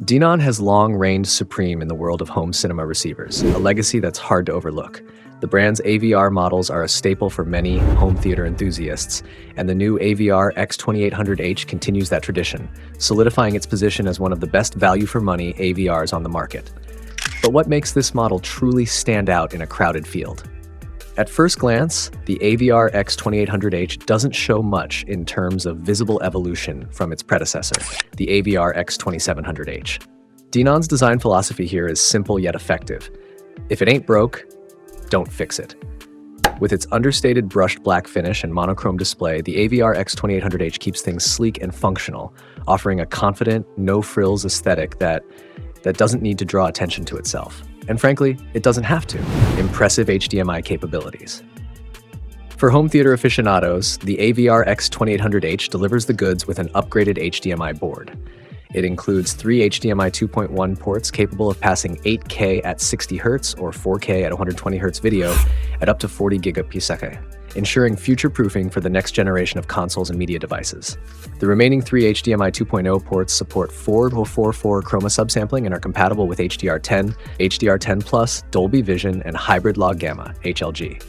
Denon has long reigned supreme in the world of home cinema receivers, a legacy that's hard to overlook. The brand's AVR models are a staple for many home theater enthusiasts, and the new AVR-X2800H continues that tradition, solidifying its position as one of the best value-for-money AVRs on the market. But what makes this model truly stand out in a crowded field? At first glance, the AVR-X2800H doesn't show much in terms of visible evolution from its predecessor, the AVR-X2700H. Denon's design philosophy here is simple yet effective. If it ain't broke, don't fix it. With its understated brushed black finish and monochrome display, the AVR-X2800H keeps things sleek and functional, offering a confident, no-frills aesthetic that doesn't need to draw attention to itself. And frankly, it doesn't have to. Impressive HDMI capabilities. For home theater aficionados, the AVR-X2800H delivers the goods with an upgraded HDMI board. It includes 3 HDMI 2.1 ports capable of passing 8K at 60 Hz or 4K at 120 Hz video at up to 40 Gbps, ensuring future-proofing for the next generation of consoles and media devices. The remaining 3 HDMI 2.0 ports support 4:4:4 chroma subsampling and are compatible with HDR10, HDR10+, Dolby Vision, and hybrid log gamma, HLG.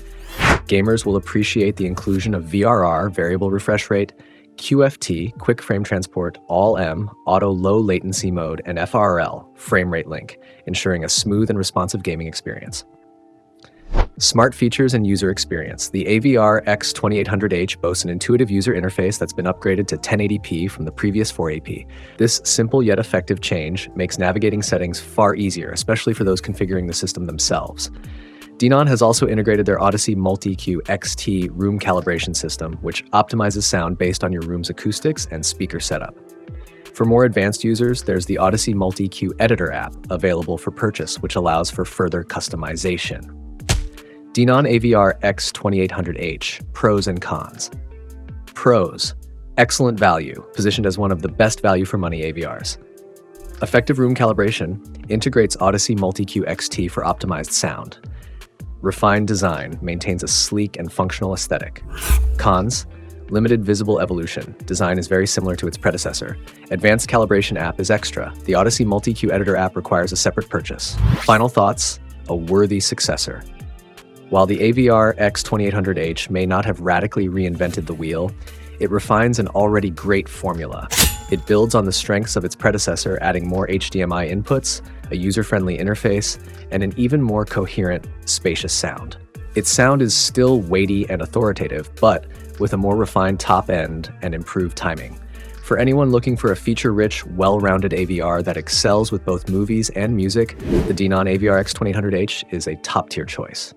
Gamers will appreciate the inclusion of VRR, variable refresh rate, QFT, quick frame transport, ALLM, auto low latency mode, and FRL, frame rate link, ensuring a smooth and responsive gaming experience. Smart features and user experience. The AVR-X2800H boasts an intuitive user interface that's been upgraded to 1080p from the previous 480p. This simple yet effective change makes navigating settings far easier, especially for those configuring the system themselves. Denon has also integrated their Audyssey MultEQ XT room calibration system, which optimizes sound based on your room's acoustics and speaker setup. For more advanced users, there's the Audyssey MultEQ Editor app available for purchase, which allows for further customization. Denon AVR-X2800H, pros and cons. Pros: excellent value, positioned as one of the best value-for-money AVRs. Effective room calibration integrates Audyssey MultEQ XT for optimized sound. Refined design maintains a sleek and functional aesthetic. Cons: limited visible evolution. Design is very similar to its predecessor. Advanced calibration app is extra. The Audyssey MultEQ Editor app requires a separate purchase. Final thoughts: a worthy successor. While the AVR-X2800H may not have radically reinvented the wheel, it refines an already great formula. It builds on the strengths of its predecessor, adding more HDMI inputs, a user-friendly interface, and an even more coherent, spacious sound. Its sound is still weighty and authoritative, but with a more refined top end and improved timing. For anyone looking for a feature-rich, well-rounded AVR that excels with both movies and music, the Denon AVR-X2800H is a top-tier choice.